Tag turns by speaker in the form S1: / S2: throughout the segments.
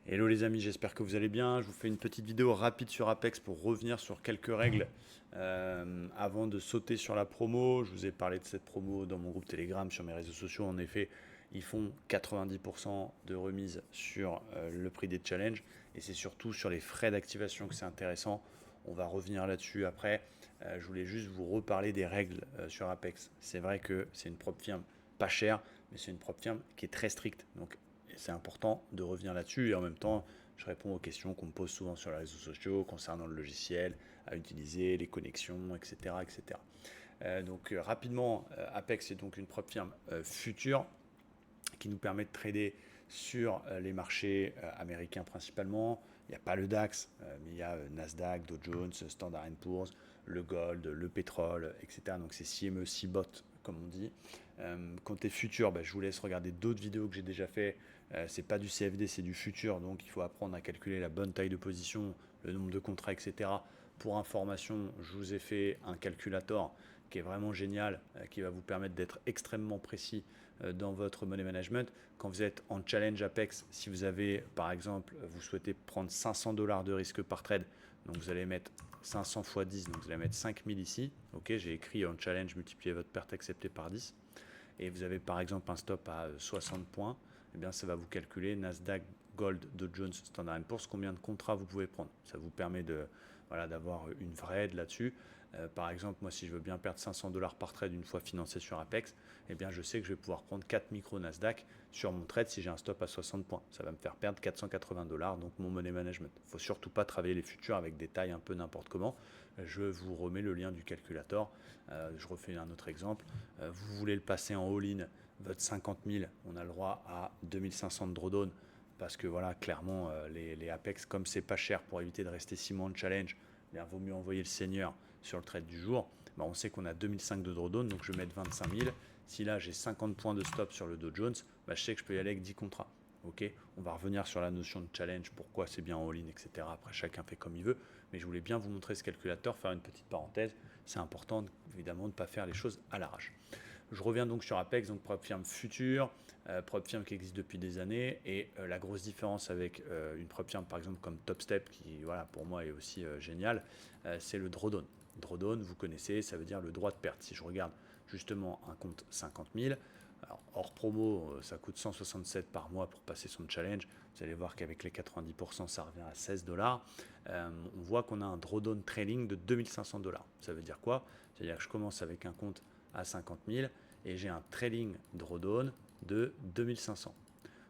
S1: Hello les amis, j'espère que vous allez bien. Je vous fais une petite vidéo rapide sur Apex pour revenir sur quelques règles avant de sauter sur la promo. Je vous ai parlé de cette promo dans mon groupe Telegram, sur mes réseaux sociaux. En effet, ils font 90% de remise sur le prix des challenges et c'est surtout sur les frais d'activation que c'est intéressant. On va revenir là-dessus après. Je voulais juste vous reparler des règles sur Apex. C'est vrai que c'est une propre firme pas chère, mais c'est une propre firme qui est très stricte. Donc c'est important de revenir là-dessus et en même temps, je réponds aux questions qu'on me pose souvent sur les réseaux sociaux concernant le logiciel à utiliser, les connexions, etc. etc. Rapidement, Apex est donc une propre firme future qui nous permet de trader sur les marchés américains principalement. Il n'y a pas le DAX, mais il y a Nasdaq, Dow Jones, Standard Poor's, le gold, le pétrole, etc. Donc c'est CME, CBOT, comme on dit. Côté futur, je vous laisse regarder d'autres vidéos que j'ai déjà fait. C'est pas du CFD, c'est du futur, donc il faut apprendre à calculer la bonne taille de position, le nombre de contrats, etc. Pour information, je vous ai fait un calculator qui est vraiment génial, qui va vous permettre d'être extrêmement précis dans votre money management. Quand vous êtes en challenge Apex, si vous avez par exemple, vous souhaitez prendre 500 $ de risque par trade, donc vous allez mettre 500 x 10, donc vous allez mettre 5000 ici. Ok, j'ai écrit en challenge, multiplier votre perte acceptée par 10. Et vous avez par exemple un stop à 60 points, eh bien ça va vous calculer Nasdaq, Gold, Dow Jones, Standard Poor's, combien de contrats vous pouvez prendre. Ça vous permet de, voilà, d'avoir une vraie aide là-dessus. Par exemple, moi si je veux bien perdre 500 $ par trade une fois financé sur Apex, eh bien je sais que je vais pouvoir prendre 4 micros Nasdaq sur mon trade si j'ai un stop à 60 points. Ça va me faire perdre 480 $, donc mon money management. Il ne faut surtout pas travailler les futurs avec des tailles un peu n'importe comment. Je vous remets le lien du calculator. Je refais un autre exemple. Vous voulez le passer en all-in, votre 50 000, on a le droit à 2500 de drawdown parce que voilà, clairement, les Apex, comme c'est pas cher pour éviter de rester 6 mois en challenge, il vaut mieux envoyer le seigneur sur le trade du jour. On sait qu'on a 2005 de drawdown, donc je vais mettre 25 000. Si là j'ai 50 points de stop sur le Dow Jones, je sais que je peux y aller avec 10 contrats. Ok, on va revenir sur la notion de challenge, pourquoi c'est bien en all-in, etc. Après, chacun fait comme il veut, mais je voulais bien vous montrer ce calculateur, faire une petite parenthèse. C'est important, évidemment, de ne pas faire les choses à l'arrache. Je reviens donc sur Apex, donc propre firme future, propre firme qui existe depuis des années, et la grosse différence avec une propre firme, par exemple, comme Topstep, qui, voilà, pour moi est aussi génial, c'est le drawdown. Drawdown, vous connaissez, ça veut dire le droit de perte. Si je regarde justement un compte 50 000, alors, hors promo, ça coûte 167 par mois pour passer son challenge. Vous allez voir qu'avec les 90%, ça revient à 16 $. On voit qu'on a un drawdown trailing de 2500 $. Ça veut dire quoi? C'est-à-dire que je commence avec un compte à 50 000 et j'ai un trailing drawdown de 2500.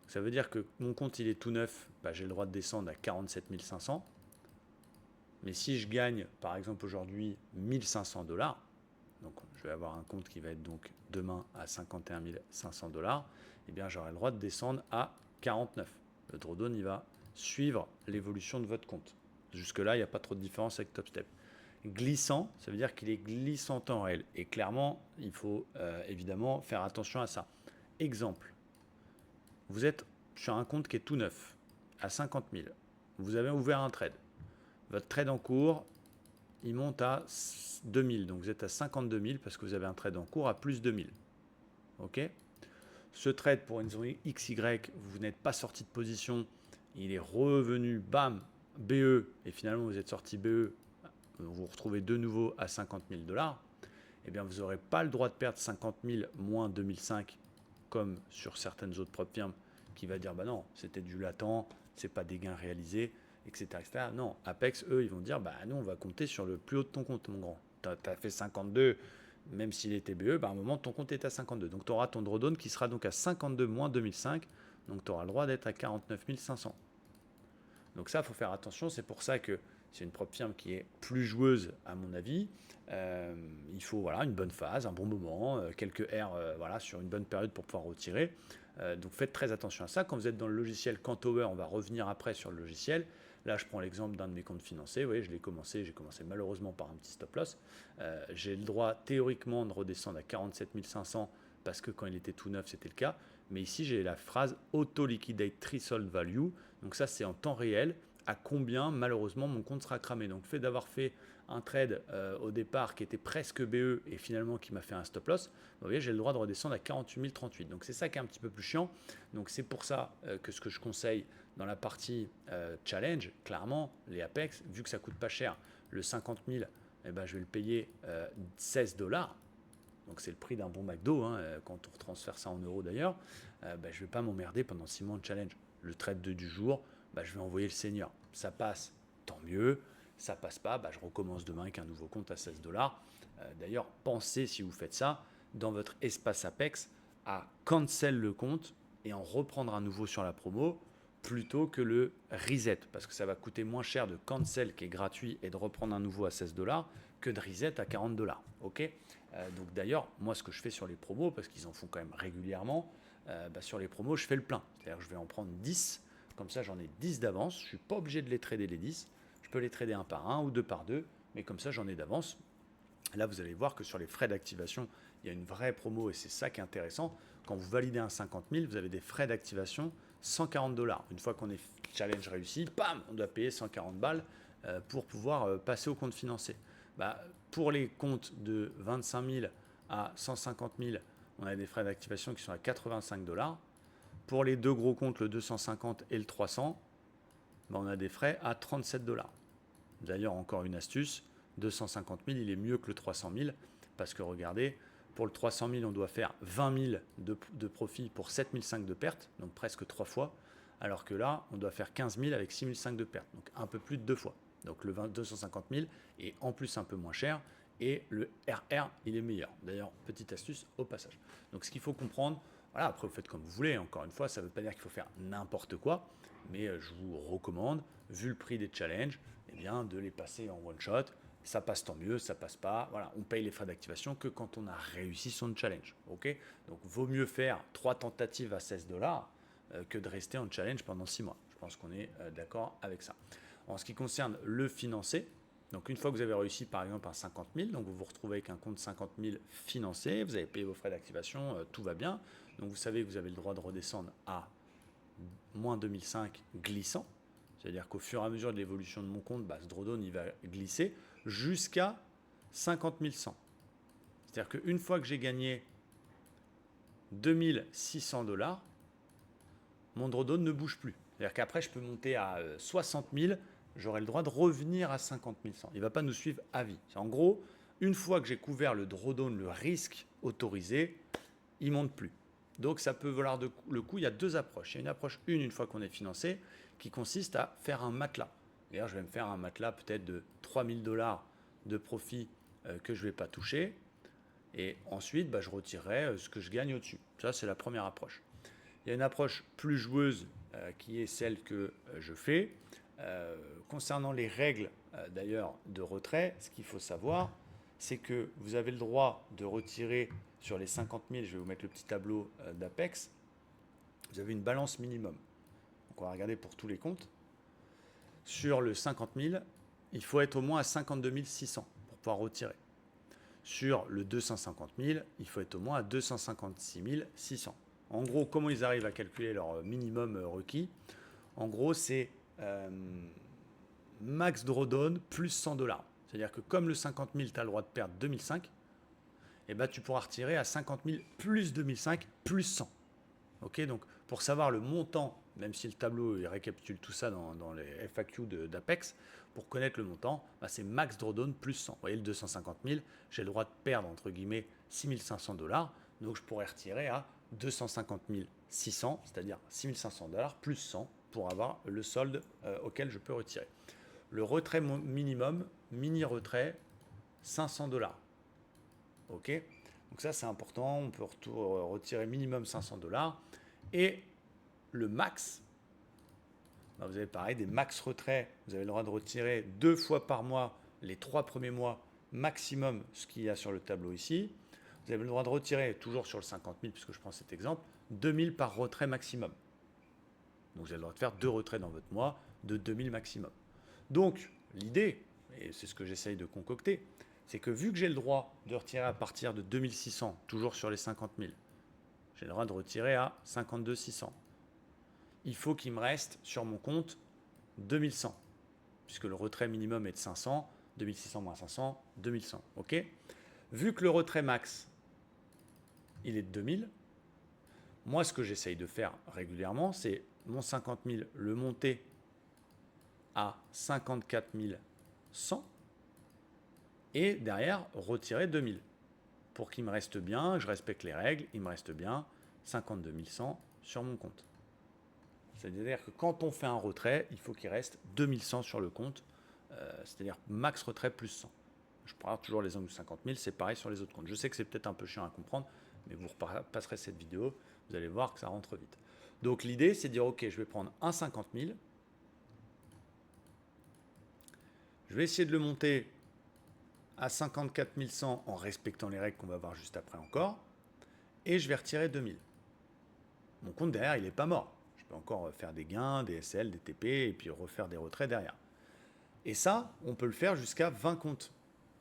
S1: Ça veut dire que mon compte il est tout neuf, j'ai le droit de descendre à 47 500. Mais si je gagne par exemple aujourd'hui 1500 $, donc je vais avoir un compte qui va être donc demain à 51 500 $, eh bien j'aurai le droit de descendre à 49. Le drawdown il va suivre l'évolution de votre compte. Jusque-là, il n'y a pas trop de différence avec Topstep. Glissant, ça veut dire qu'il est glissant en réel. Et clairement, il faut évidemment faire attention à ça. Exemple, vous êtes sur un compte qui est tout neuf, à 50 000. Vous avez ouvert un trade. Votre trade en cours, il monte à 2000. Donc vous êtes à 52 000 parce que vous avez un trade en cours à plus 2000. Ok. Ce trade, pour une zone XY, vous n'êtes pas sorti de position. Il est revenu, bam, BE. Et finalement, vous êtes sorti BE. Vous vous retrouvez de nouveau à 50 000 $. Eh bien, vous n'aurez pas le droit de perdre 50 000 moins 2005 comme sur certaines autres propres firmes qui va dire bah non, c'était du latent, c'est pas des gains réalisés, etc., etc. Non, Apex, eux, ils vont dire bah nous, on va compter sur le plus haut de ton compte, mon grand. Tu as fait 52, même s'il était BE, à un moment, ton compte est à 52. Donc, tu auras ton drawdown qui sera donc à 52 moins 2005. Donc, tu auras le droit d'être à 49 500. Donc ça, il faut faire attention. C'est pour ça que c'est une propre firme qui est plus joueuse, à mon avis. Il faut voilà, une bonne phase, un bon moment, quelques R sur une bonne période pour pouvoir retirer. Donc faites très attention à ça. Quand vous êtes dans le logiciel Cantower, on va revenir après sur le logiciel. Là, je prends l'exemple d'un de mes comptes financiers. Vous voyez, j'ai commencé malheureusement par un petit stop loss. J'ai le droit théoriquement de redescendre à 47 500 parce que quand il était tout neuf, c'était le cas. Mais ici, j'ai la phrase Auto Liquidate Threshold Value. Donc ça, c'est en temps réel à combien malheureusement mon compte sera cramé. Donc le fait d'avoir fait un trade au départ qui était presque BE et finalement qui m'a fait un stop loss, vous voyez, j'ai le droit de redescendre à 48 038. Donc c'est ça qui est un petit peu plus chiant. Donc c'est pour ça que ce que je conseille dans la partie challenge, clairement, les Apex, vu que ça coûte pas cher, le 50 000, eh ben, je vais le payer 16 dollars. Donc c'est le prix d'un bon McDo, hein, quand on retransfère ça en euros d'ailleurs. Je ne vais pas m'emmerder pendant 6 mois de challenge. Le trade du jour, je vais envoyer le senior. Ça passe, tant mieux. Ça passe pas, je recommence demain avec un nouveau compte à 16 dollars. D'ailleurs, pensez, si vous faites ça, dans votre espace Apex, à cancel le compte et en reprendre un nouveau sur la promo plutôt que le reset, parce que ça va coûter moins cher de cancel qui est gratuit et de reprendre un nouveau à 16 dollars que de reset à 40 dollars. Ok. Donc d'ailleurs, moi ce que je fais sur les promos, parce qu'ils en font quand même régulièrement, sur les promos, je fais le plein. C'est-à-dire que je vais en prendre 10, comme ça j'en ai 10 d'avance. Je ne suis pas obligé de les trader les 10. Je peux les trader un par un ou deux par deux, mais comme ça j'en ai d'avance. Là, vous allez voir que sur les frais d'activation, il y a une vraie promo et c'est ça qui est intéressant. Quand vous validez un 50 000, vous avez des frais d'activation 140 dollars. Une fois qu'on est challenge réussi, bam, on doit payer 140 balles pour pouvoir passer au compte financé. Pour les comptes de 25 000 à 150 000, on a des frais d'activation qui sont à 85 dollars. Pour les deux gros comptes, le 250 et le 300, on a des frais à 37 dollars. D'ailleurs, encore une astuce, 250 000, il est mieux que le 300 000 parce que regardez, pour le 300 000, on doit faire 20 000 de profit pour 7 500 de perte, donc presque 3 fois, alors que là, on doit faire 15 000 avec 6 500 de perte, donc un peu plus de 2 fois. Donc le 250 000 est en plus un peu moins cher et le RR, il est meilleur. D'ailleurs, petite astuce au passage. Donc ce qu'il faut comprendre, voilà, après vous faites comme vous voulez, encore une fois, ça ne veut pas dire qu'il faut faire n'importe quoi, mais je vous recommande, vu le prix des challenges, eh bien, de les passer en one shot. Ça passe tant mieux, ça passe pas. Voilà, on paye les frais d'activation que quand on a réussi son challenge. Ok. Donc, vaut mieux faire 3 tentatives à 16 dollars que de rester en challenge pendant 6 mois. Je pense qu'on est d'accord avec ça. En ce qui concerne le financé, donc une fois que vous avez réussi par exemple un 50 000, donc vous vous retrouvez avec un compte 50 000 financé, vous avez payé vos frais d'activation, tout va bien. Donc vous savez que vous avez le droit de redescendre à moins 2005 glissant. C'est-à-dire qu'au fur et à mesure de l'évolution de mon compte, ce drawdown il va glisser jusqu'à 50 100. C'est-à-dire qu'une fois que j'ai gagné 2600 dollars, mon drawdown ne bouge plus. C'est-à-dire qu'après, je peux monter à 60 000, j'aurai le droit de revenir à 50 100. Il ne va pas nous suivre à vie. En gros, une fois que j'ai couvert le drawdown, le risque autorisé, il ne monte plus. Donc ça peut valoir le coup. Il y a deux approches. Il y a une approche une fois qu'on est financé, qui consiste à faire un matelas. D'ailleurs, je vais me faire un matelas peut-être de 3000 dollars de profit que je ne vais pas toucher. Et ensuite, je retirerai ce que je gagne au-dessus. Ça, c'est la première approche. Il y a une approche plus joueuse qui est celle que je fais. Concernant les règles d'ailleurs de retrait, ce qu'il faut savoir, c'est que vous avez le droit de retirer sur les 50 000, je vais vous mettre le petit tableau d'Apex, vous avez une balance minimum. Donc on va regarder pour tous les comptes. Sur le 50 000, il faut être au moins à 52 600 pour pouvoir retirer. Sur le 250 000, il faut être au moins à 256 600. En gros, comment ils arrivent à calculer leur minimum requis? En gros, c'est max drawdown plus 100 dollars. C'est-à-dire que comme le 50 000, tu as le droit de perdre 2005, et tu pourras retirer à 50 000 plus 2005 plus 100. Ok, donc pour savoir le montant, même si le tableau il récapitule tout ça dans les FAQ d'Apex, pour connaître le montant, c'est max drawdown plus 100. Vous voyez, le 250 000, j'ai le droit de perdre entre guillemets 6 500 dollars, donc je pourrais retirer à 250 600, c'est-à-dire 6 500 dollars plus 100 pour avoir le solde auquel je peux retirer. Le retrait minimum, mini retrait, 500 dollars. Ok, donc ça c'est important, on peut retirer minimum 500 dollars. Et le max, vous avez pareil des max retraits, vous avez le droit de retirer 2 fois par mois les 3 premiers mois maximum, ce qu'il y a sur le tableau ici. Vous avez le droit de retirer, toujours sur le 50 000, puisque je prends cet exemple, 2000 par retrait maximum. Donc vous avez le droit de faire 2 retraits dans votre mois de 2000 maximum. Donc l'idée, et c'est ce que j'essaye de concocter, c'est que vu que j'ai le droit de retirer à partir de 2600, toujours sur les 50 000, j'ai le droit de retirer à 52 600. Il faut qu'il me reste sur mon compte 2100, puisque le retrait minimum est de 500, 2600 moins 500, 2100. Ok. Vu que le retrait max, il est de 2000, moi ce que j'essaye de faire régulièrement, c'est mon 50 000, le monter à 54 100 et derrière retirer 2000 pour qu'il me reste bien, je respecte les règles, il me reste bien 52 100 sur mon compte. C'est-à-dire que quand on fait un retrait, il faut qu'il reste 2100 sur le compte, c'est-à-dire max retrait plus 100. Je prends toujours les angles de 50 000, c'est pareil sur les autres comptes. Je sais que c'est peut-être un peu chiant à comprendre, mais vous repasserez cette vidéo, vous allez voir que ça rentre vite. Donc l'idée, c'est de dire, ok, je vais prendre un 50 000, je vais essayer de le monter à 54 100 en respectant les règles qu'on va voir juste après encore, et je vais retirer 2000. Mon compte derrière, il n'est pas mort. Je peux encore faire des gains, des SL, des TP, et puis refaire des retraits derrière. Et ça, on peut le faire jusqu'à 20 comptes.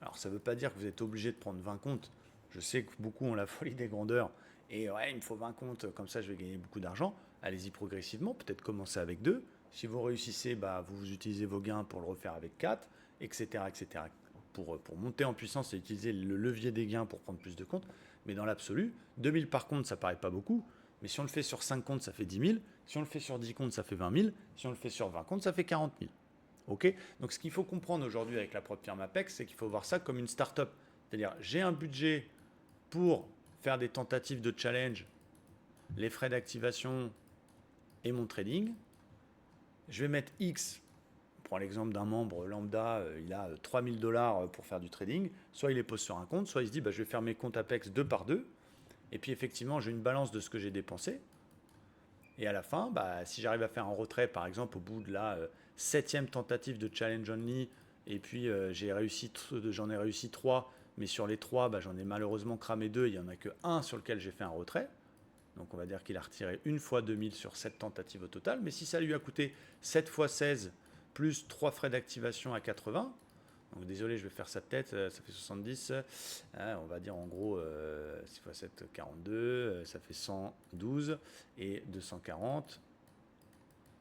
S1: Alors ça ne veut pas dire que vous êtes obligé de prendre 20 comptes. Je sais que beaucoup ont la folie des grandeurs, et ouais, il me faut 20 comptes, comme ça je vais gagner beaucoup d'argent. Allez-y progressivement, peut-être commencer avec 2. Si vous réussissez, vous utilisez vos gains pour le refaire avec 4, etc. etc. Pour monter en puissance et utiliser le levier des gains pour prendre plus de comptes. Mais dans l'absolu, 2000 par compte, ça paraît pas beaucoup. Mais si on le fait sur 5 comptes, ça fait 10 000. Si on le fait sur 10 comptes, ça fait 20 000. Si on le fait sur 20 comptes, ça fait 40 000. Okay. Donc ce qu'il faut comprendre aujourd'hui avec la propre firme Apex, c'est qu'il faut voir ça comme une start-up. C'est-à-dire, j'ai un budget pour faire des tentatives de challenge, les frais d'activation et mon trading. Je vais mettre X. On prend l'exemple d'un membre lambda, il a 3000 $ pour faire du trading. Soit il les pose sur un compte, soit il se dit, je vais faire mes comptes Apex 2 par 2. Et puis effectivement, j'ai une balance de ce que j'ai dépensé. Et à la fin, si j'arrive à faire un retrait, par exemple, au bout de la 7e tentative de challenge only, et puis j'en ai réussi 3, mais sur les 3, j'en ai malheureusement cramé 2, il n'y en a que 1 sur lequel j'ai fait un retrait. Donc on va dire qu'il a retiré une fois 2000 sur 7 tentatives au total. Mais si ça lui a coûté 7 fois 16, plus 3 frais d'activation à 80, donc désolé, je vais faire ça de tête, ça fait 70, on va dire en gros 6 x 7, 42, ça fait 112, et 240,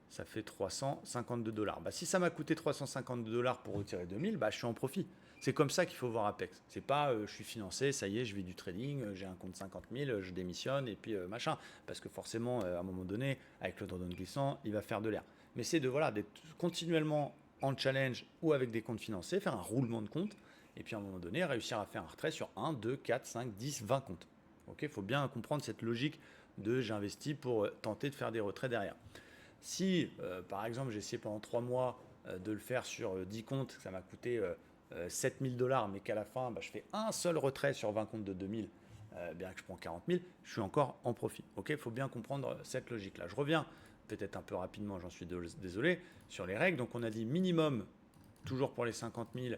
S1: ça fait 352 $. Si ça m'a coûté 352 $ pour retirer 2000, je suis en profit. C'est comme ça qu'il faut voir Apex. C'est pas je suis financé, ça y est, je vis du trading, j'ai un compte 50 000, je démissionne et puis machin. Parce que forcément, à un moment donné, avec le drawdown glissant, il va faire de l'air. Mais c'est d'être continuellement en challenge ou avec des comptes financés, faire un roulement de compte et puis à un moment donné, réussir à faire un retrait sur 1, 2, 4, 5, 10, 20 comptes. Il faut bien comprendre cette logique de j'investis pour tenter de faire des retraits derrière. Si, par exemple, j'ai essayé pendant 3 mois de le faire sur 10 comptes, ça m'a coûté 7000 $, mais qu'à la fin, je fais un seul retrait sur 20 comptes de 2000, bien que je prends 40 000, je suis encore en profit. Il faut bien comprendre cette logique-là. Je reviens peut-être un peu rapidement, j'en suis désolé, sur les règles. Donc on a dit minimum, toujours pour les 50 000,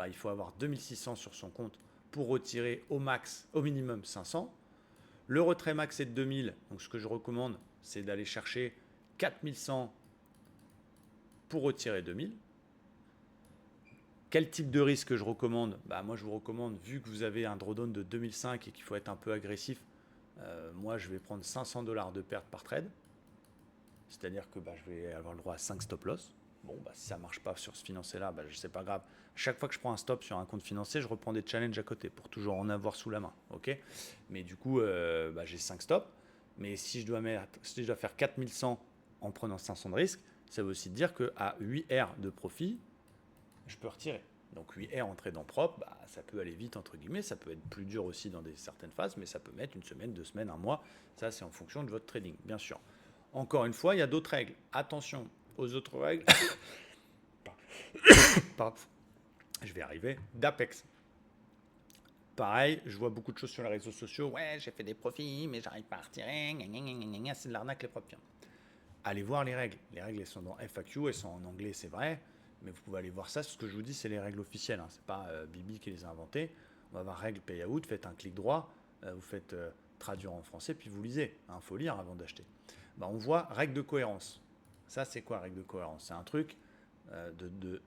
S1: il faut avoir 2600 sur son compte pour retirer au minimum 500. Le retrait max est de 2000, donc ce que je recommande, c'est d'aller chercher 4100 pour retirer 2000. Quel type de risque je recommande ? Moi, je vous recommande, vu que vous avez un drawdown de 2005 et qu'il faut être un peu agressif, moi, je vais prendre 500 $ de perte par trade. C'est-à-dire que je vais avoir le droit à 5 stop loss. Si ça ne marche pas sur ce financier-là, c'est pas grave. Chaque fois que je prends un stop sur un compte financier, je reprends des challenges à côté pour toujours en avoir sous la main. Mais du coup, j'ai 5 stops. Mais si je dois faire 4100 en prenant 500 de risque, ça veut aussi dire qu'à 8 R de profit, je peux retirer. Donc 8 R en trade en propre, ça peut aller vite entre guillemets, ça peut être plus dur aussi dans certaines phases, mais ça peut mettre une semaine, 2 semaines, un mois. Ça, c'est en fonction de votre trading, bien sûr. Encore une fois, il y a d'autres règles. Attention aux autres règles. Je vais arriver. D'Apex. Pareil, je vois beaucoup de choses sur les réseaux sociaux. Ouais, j'ai fait des profits, mais j'arrive pas à retirer. C'est de l'arnaque, les propres firmes. Allez voir les règles. Les règles, elles sont dans FAQ, elles sont en anglais, c'est vrai. Mais vous pouvez aller voir ça. Ce que je vous dis, c'est les règles officielles. Ce n'est pas Bibi qui les a inventées. On va voir règles payout, faites un clic droit, vous faites traduire en français, puis vous lisez. Il faut lire avant d'acheter. On voit règle de cohérence. Ça, c'est quoi, règle de cohérence ? C'est un truc de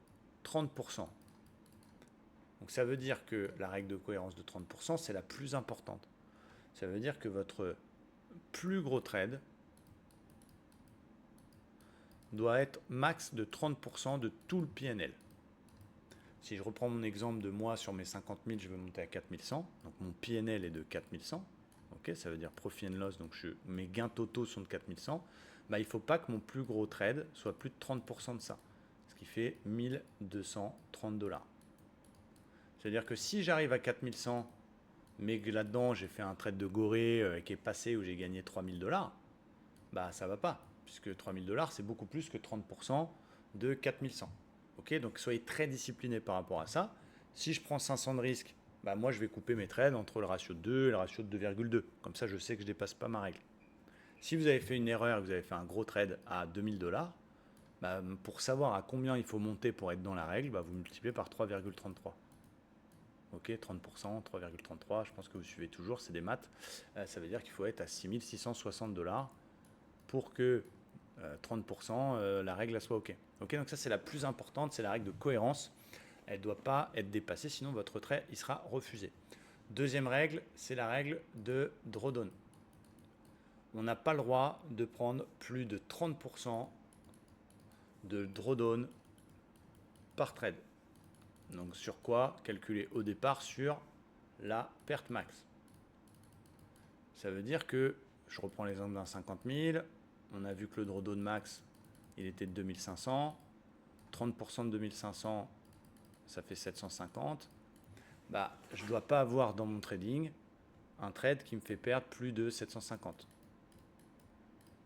S1: 30%. Donc ça veut dire que la règle de cohérence de 30%, c'est la plus importante. Ça veut dire que votre plus gros trade doit être max de 30% de tout le PNL. Si je reprends mon exemple de moi, sur mes 50 000, je veux monter à 4100. Donc mon PNL est de 4100. Ça veut dire profit and loss. Donc mes gains totaux sont de 4100. bah, il ne faut pas que mon plus gros trade soit plus de 30% de ça, ce qui fait 1230 $. C'est-à-dire que si j'arrive à 4100, mais que là-dedans j'ai fait un trade de Gorée qui est passé où j'ai gagné 3000 $, bah ça va pas, puisque 3000 $ c'est beaucoup plus que 30% de 4100. Ok, donc soyez très discipliné par rapport à ça. Si je prends 500 de risque, bah moi je vais couper mes trades entre le ratio de 2 et le ratio de 2,2. Comme ça je sais que je ne dépasse pas ma règle. Si vous avez fait une erreur et que vous avez fait un gros trade à 2000 $, bah, pour savoir à combien il faut monter pour être dans la règle, bah, vous multipliez par 3,33. Ok, 30%, 3,33, je pense que vous suivez toujours, c'est des maths. Ça veut dire qu'il faut être à 6660 $ pour que 30%, la règle soit ok. Ok, donc ça c'est la plus importante, c'est la règle de cohérence. Elle ne doit pas être dépassée, sinon votre trait il sera refusé. Deuxième règle, c'est la règle de drawdown. On n'a pas le droit de prendre plus de 30% de drawdown par trade. Donc sur quoi calculer au départ sur la perte max. Ça veut dire que, je reprends l'exemple d'un 50 000, on a vu que le drawdown max, il était de 2500, 30% de 2500, ça fait 750. Bah, je ne dois pas avoir dans mon trading un trade qui me fait perdre plus de 750.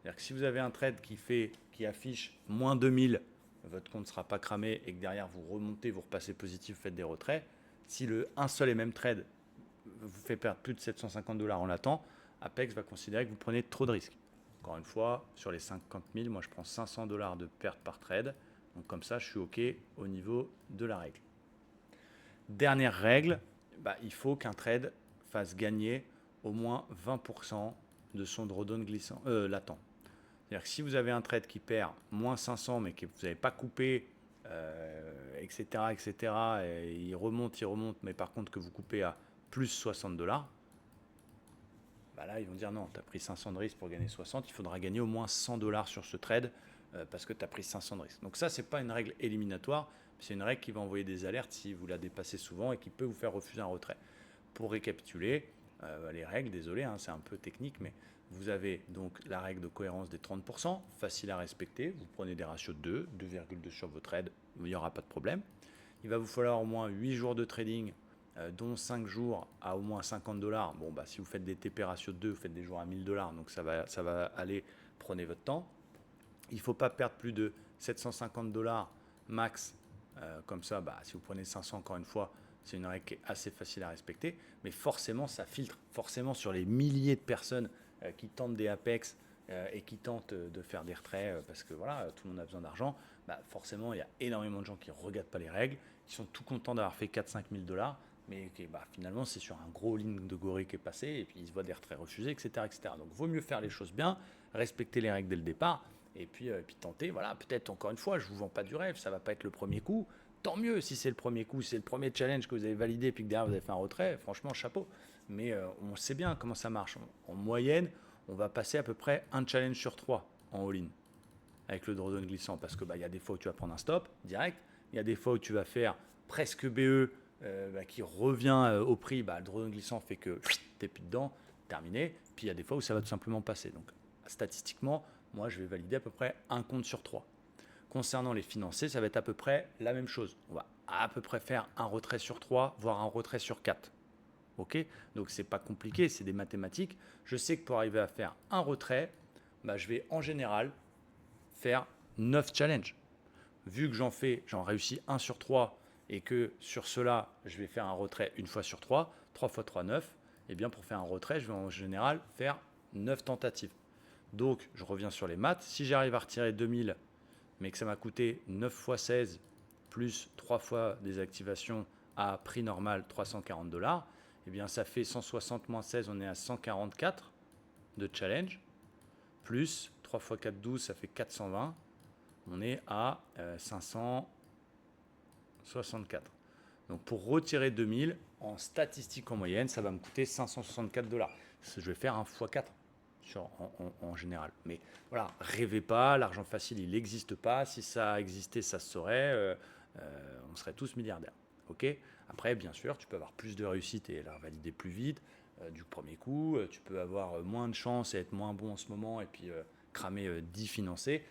S1: C'est-à-dire que si vous avez un trade qui affiche moins 2000, votre compte ne sera pas cramé et que derrière vous remontez, vous repassez positif, vous faites des retraits. Si un seul et même trade vous fait perdre plus de 750 $ en l'attend, Apex va considérer que vous prenez trop de risques. Encore une fois, sur les 50 000, moi je prends 500 $ de perte par trade. Donc comme ça, je suis OK au niveau de la règle. Dernière règle, bah, il faut qu'un trade fasse gagner au moins 20% de son drawdown glissant, latent. C'est-à-dire que si vous avez un trade qui perd moins 500 mais que vous n'avez pas coupé, etc., et il remonte, mais par contre que vous coupez à plus 60 $, bah là ils vont dire non, tu as pris 500 de risque pour gagner 60, il faudra gagner au moins 100 $ sur ce trade parce que tu as pris 500 de risque. Donc ça, c'est pas une règle éliminatoire, c'est une règle qui va envoyer des alertes si vous la dépassez souvent et qui peut vous faire refuser un retrait. Pour récapituler, les règles, désolé, hein, c'est un peu technique, mais vous avez donc la règle de cohérence des 30%, facile à respecter. Vous prenez des ratios de 2, 2,2 sur vos trades, il n'y aura pas de problème. Il va vous falloir au moins 8 jours de trading, dont 5 jours à au moins 50 $. Bon, bah, si vous faites des TP ratio de 2, vous faites des jours à 1000 $, donc ça va aller, prenez votre temps. Il ne faut pas perdre plus de 750 $ max. Comme ça, bah, si vous prenez 500, encore une fois, c'est une règle qui est assez facile à respecter, mais forcément, ça filtre. Forcément, sur les milliers de personnes qui tentent des Apex et qui tentent de faire des retraits, parce que voilà, tout le monde a besoin d'argent, bah, forcément, il y a énormément de gens qui ne regardent pas les règles, qui sont tout contents d'avoir fait 4-5 000 $, mais qui, bah, finalement, c'est sur un gros ligne de Gorée qui est passé, et puis ils se voient des retraits refusés, etc., etc. Donc, vaut mieux faire les choses bien, respecter les règles dès le départ, et puis tenter, voilà, peut-être encore une fois, je ne vous vends pas du rêve, ça ne va pas être le premier coup, tant mieux si c'est le premier coup, si c'est le premier challenge que vous avez validé, puis que derrière vous avez fait un retrait, franchement, chapeau. Mais on sait bien comment ça marche. En moyenne, on va passer à peu près un challenge sur 3 en all-in avec le drawdown glissant, parce que y a des fois où tu vas prendre un stop direct, il y a des fois où tu vas faire presque BE qui revient au prix, le drawdown glissant fait que tu es plus dedans, terminé, puis il y a des fois où ça va tout simplement passer. Donc statistiquement, moi je vais valider à peu près un compte sur 3. Concernant les financiers, ça va être à peu près la même chose. On va à peu près faire un retrait sur 3, voire un retrait sur 4. Ok, donc c'est pas compliqué, c'est des mathématiques. Je sais que pour arriver à faire un retrait, je vais en général faire 9 challenges. Vu que j'en réussis 1 sur 3 et que sur cela, je vais faire un retrait une fois sur 3, 3 fois 3, 9, et bien pour faire un retrait, je vais en général faire 9 tentatives. Donc, je reviens sur les maths. Si j'arrive à retirer 2000, mais que ça m'a coûté 9 fois 16 plus 3 fois des activations à prix normal 340 $, eh bien ça fait 160 moins 16, on est à 144 de challenge, plus 3 fois 4, 12, ça fait 420, on est à 564. Donc pour retirer 2000, en statistique en moyenne, ça va me coûter 564 $. Je vais faire un x4 en général. Mais voilà, rêvez pas, l'argent facile, il n'existe pas. Si ça existait, ça se saurait. On serait tous milliardaires. Ok. Après, bien sûr, tu peux avoir plus de réussite et la valider plus vite du premier coup. Tu peux avoir moins de chance et être moins bon en ce moment et puis cramer 10 financés.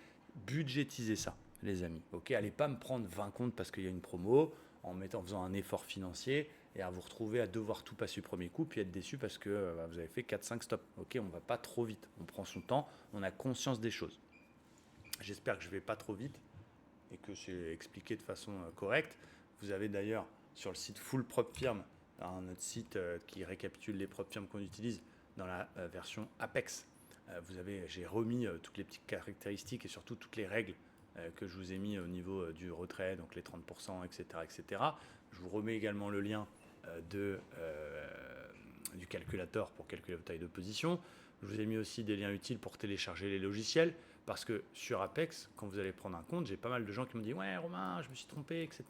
S1: Budgétisez ça, les amis. Ok, allez pas me prendre 20 comptes parce qu'il y a une promo en faisant un effort financier et à vous retrouver à devoir tout passer du premier coup puis être déçu parce que vous avez fait 4-5 stops. Ok, on ne va pas trop vite. On prend son temps, on a conscience des choses. J'espère que je ne vais pas trop vite et que c'est expliqué de façon correcte. Vous avez d'ailleurs sur le site Full Prop Firm, notre site qui récapitule les prop firmes qu'on utilise dans la version Apex. J'ai remis toutes les petites caractéristiques et surtout toutes les règles que je vous ai mis au niveau du retrait, donc les 30%, etc., etc. Je vous remets également le lien du calculateur pour calculer votre taille de position. Je vous ai mis aussi des liens utiles pour télécharger les logiciels parce que sur Apex, quand vous allez prendre un compte, j'ai pas mal de gens qui me disent « Ouais, Romain, je me suis trompé, etc. »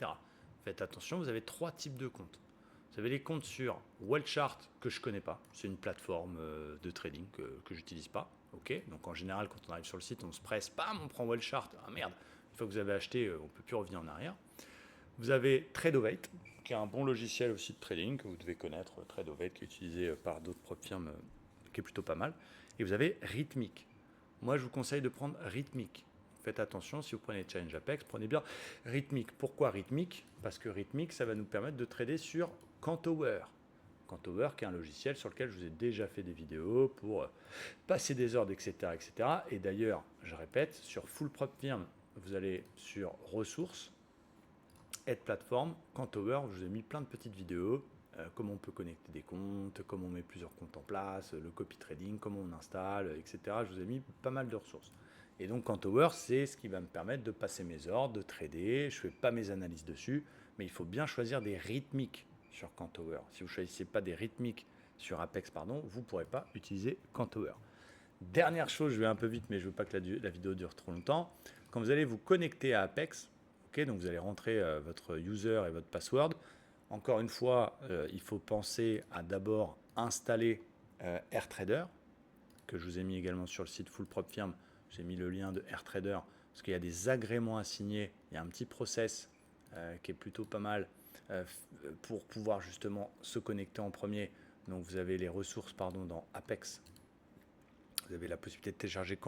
S1: Faites attention, vous avez 3 types de comptes. Vous avez les comptes sur Wellchart que je ne connais pas. C'est une plateforme de trading que je n'utilise pas. Okay, donc en général, quand on arrive sur le site, on se presse, bam, on prend Wellchart. Ah merde, une fois que vous avez acheté, on ne peut plus revenir en arrière. Vous avez Tradeovate, qui est un bon logiciel aussi de trading que vous devez connaître. Tradeovate qui est utilisé par d'autres propres firmes, qui est plutôt pas mal. Et vous avez Rhythmic. Moi, je vous conseille de prendre Rhythmic. Faites attention, si vous prenez Challenge Apex, prenez bien Rhythmic. Pourquoi Rhythmic? Parce que Rhythmic, ça va nous permettre de trader sur Cantower. Cantower, qui est un logiciel sur lequel je vous ai déjà fait des vidéos pour passer des ordres, etc. etc. Et d'ailleurs, je répète, sur Full Prop Firm, vous allez sur Ressources, Aide Plateforme, Cantower, je vous ai mis plein de petites vidéos, comment on peut connecter des comptes, comment on met plusieurs comptes en place, le copy trading, comment on installe, etc. Je vous ai mis pas mal de ressources. Et donc Cantower, c'est ce qui va me permettre de passer mes ordres, de trader. Je ne fais pas mes analyses dessus, mais il faut bien choisir des rythmiques sur Cantower. Si vous ne choisissez pas des rythmiques sur Apex, vous ne pourrez pas utiliser Cantower. Dernière chose, je vais un peu vite, mais je ne veux pas que la vidéo dure trop longtemps. Quand vous allez vous connecter à Apex, donc vous allez rentrer votre user et votre password. Encore une fois, il faut penser à d'abord installer AirTrader, que je vous ai mis également sur le site Full Prop Firm. J'ai mis le lien de AirTrader parce qu'il y a des agréments à signer. Il y a un petit process qui est plutôt pas mal pour pouvoir justement se connecter en premier. Donc vous avez les ressources dans Apex. Vous avez la possibilité de télécharger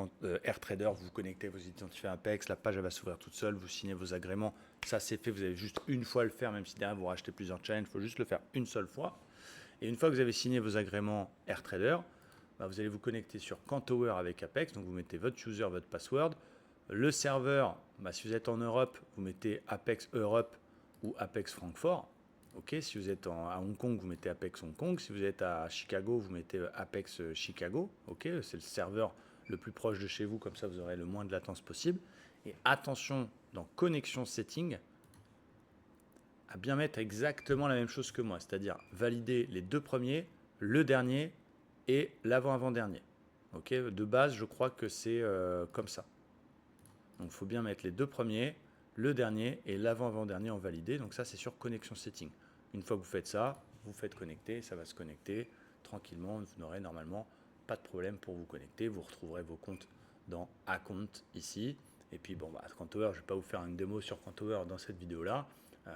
S1: AirTrader, vous vous connectez, vous identifiez Apex, la page elle va s'ouvrir toute seule, vous signez vos agréments. Ça c'est fait, vous avez juste une fois à le faire, même si derrière vous rachetez plusieurs challenges, il faut juste le faire une seule fois. Et une fois que vous avez signé vos agréments AirTrader, vous allez vous connecter sur Cantower avec Apex, donc vous mettez votre user, votre password. Le serveur, si vous êtes en Europe, vous mettez Apex Europe ou Apex Francfort. Okay, si vous êtes à Hong Kong, vous mettez Apex Hong Kong. Si vous êtes à Chicago, vous mettez Apex Chicago. Okay, c'est le serveur le plus proche de chez vous, comme ça vous aurez le moins de latence possible. Et attention, dans Connexion Setting, à bien mettre exactement la même chose que moi, c'est-à-dire valider les 2 premiers, le dernier et l'avant-avant-dernier. Okay, de base, je crois que c'est comme ça. Donc il faut bien mettre les 2 premiers, le dernier et l'avant-avant-dernier en validé. Donc ça, c'est sur Connexion Setting. Une fois que vous faites ça, vous faites connecter, ça va se connecter tranquillement. Vous n'aurez normalement pas de problème pour vous connecter. Vous retrouverez vos comptes dans Account ici. Et puis Cantower, je ne vais pas vous faire une démo sur Cantower dans cette vidéo-là.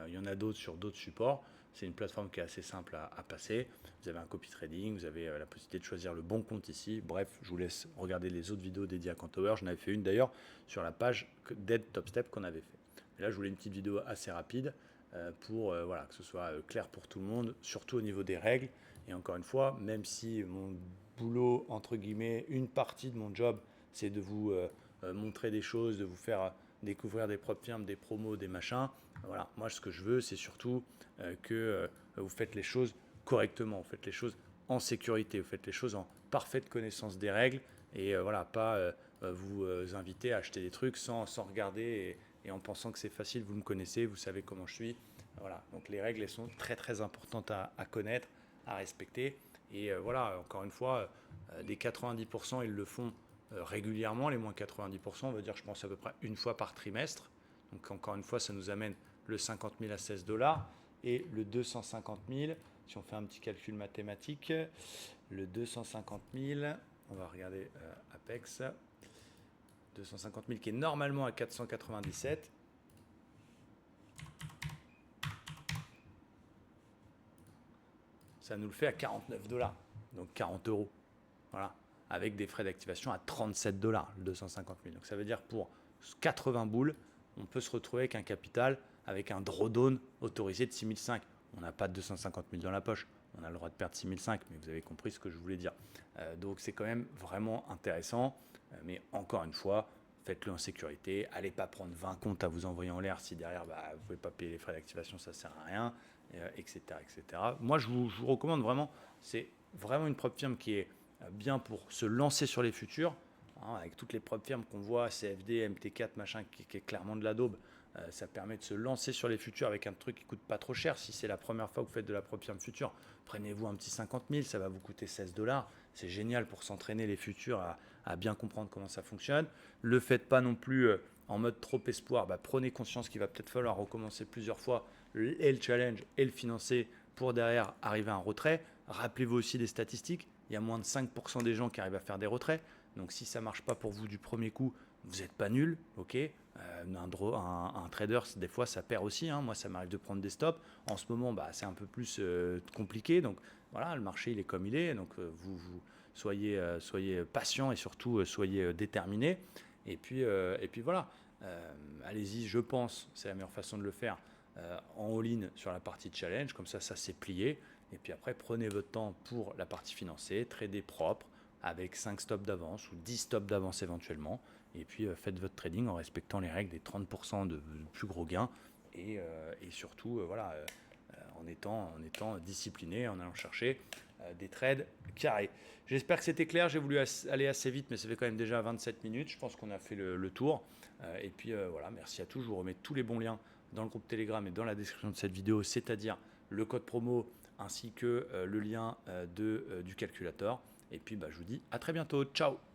S1: Il y en a d'autres sur d'autres supports. C'est une plateforme qui est assez simple à passer. Vous avez un copy trading, vous avez la possibilité de choisir le bon compte ici. Bref, je vous laisse regarder les autres vidéos dédiées à Cantower. J'en avais fait une d'ailleurs sur la page d'Aide Top Step qu'on avait fait. Et là, je voulais une petite vidéo assez rapide pour que ce soit clair pour tout le monde, surtout au niveau des règles. Et encore une fois, même si mon boulot, entre guillemets, une partie de mon job, c'est de vous montrer des choses, de vous faire découvrir des propres firmes, des promos, des machins. Voilà, moi ce que je veux, c'est surtout que vous faites les choses correctement, vous faites les choses en sécurité, vous faites les choses en parfaite connaissance des règles et pas vous inviter à acheter des trucs sans regarder et en pensant que c'est facile, vous me connaissez, vous savez comment je suis. Voilà, donc les règles elles sont très très importantes à connaître, à respecter. Et voilà, encore une fois, les 90% ils le font régulièrement, les moins 90%, on va dire je pense à peu près une fois par trimestre. Donc encore une fois, ça nous amène le 50 000 à $16 et le 250 000, si on fait un petit calcul mathématique, le 250 000, on va regarder Apex, 250 000 qui est normalement à 497. Ça nous le fait à $49, donc 40 euros. Voilà. avec des frais d'activation à 37 $, le 250 000. Donc ça veut dire pour 80 boules, on peut se retrouver avec un capital, avec un drawdown autorisé de 6 500. On n'a pas de 250 000 dans la poche, on a le droit de perdre 6 500, mais vous avez compris ce que je voulais dire. Donc c'est quand même vraiment intéressant, mais encore une fois, faites-le en sécurité. Allez pas prendre 20 comptes à vous envoyer en l'air si derrière vous ne pouvez pas payer les frais d'activation, ça ne sert à rien, etc., etc. Moi, je vous recommande vraiment, c'est vraiment une prop firme qui est bien pour se lancer sur les futurs, hein, avec toutes les prop firmes qu'on voit, CFD, MT4, machin, qui est clairement de la daube. Ça permet de se lancer sur les futurs avec un truc qui coûte pas trop cher. Si c'est la première fois que vous faites de la prop firme future, prenez-vous un petit 50 000, ça va vous coûter 16 $. C'est génial pour s'entraîner les futurs à bien comprendre comment ça fonctionne. Le faites pas non plus en mode trop espoir. Prenez conscience qu'il va peut-être falloir recommencer plusieurs fois et le challenge et le financer pour derrière arriver à un retrait. Rappelez-vous aussi des statistiques. Il y a moins de 5% des gens qui arrivent à faire des retraits. Donc si ça ne marche pas pour vous du premier coup, vous n'êtes pas nul, ok. Un trader, des fois, ça perd aussi. Hein. Moi, ça m'arrive de prendre des stops. En ce moment, c'est un peu plus compliqué. Donc voilà, le marché, il est comme il est. Donc vous soyez patient et surtout soyez déterminé. Et puis voilà, allez-y, je pense, c'est la meilleure façon de le faire, en all-in sur la partie challenge. Comme ça c'est plié. Et puis après, prenez votre temps pour la partie financière, tradez propre, avec 5 stops d'avance ou 10 stops d'avance éventuellement. Et puis faites votre trading en respectant les règles des 30% de plus gros gains et surtout en étant discipliné, en allant chercher des trades carrés. J'espère que c'était clair. J'ai voulu aller assez vite, mais ça fait quand même déjà 27 minutes. Je pense qu'on a fait le tour. Et puis voilà, merci à tous. Je vous remets tous les bons liens dans le groupe Telegram et dans la description de cette vidéo, c'est-à-dire le code promo ainsi que le lien du calculateur. Et puis je vous dis à très bientôt. Ciao!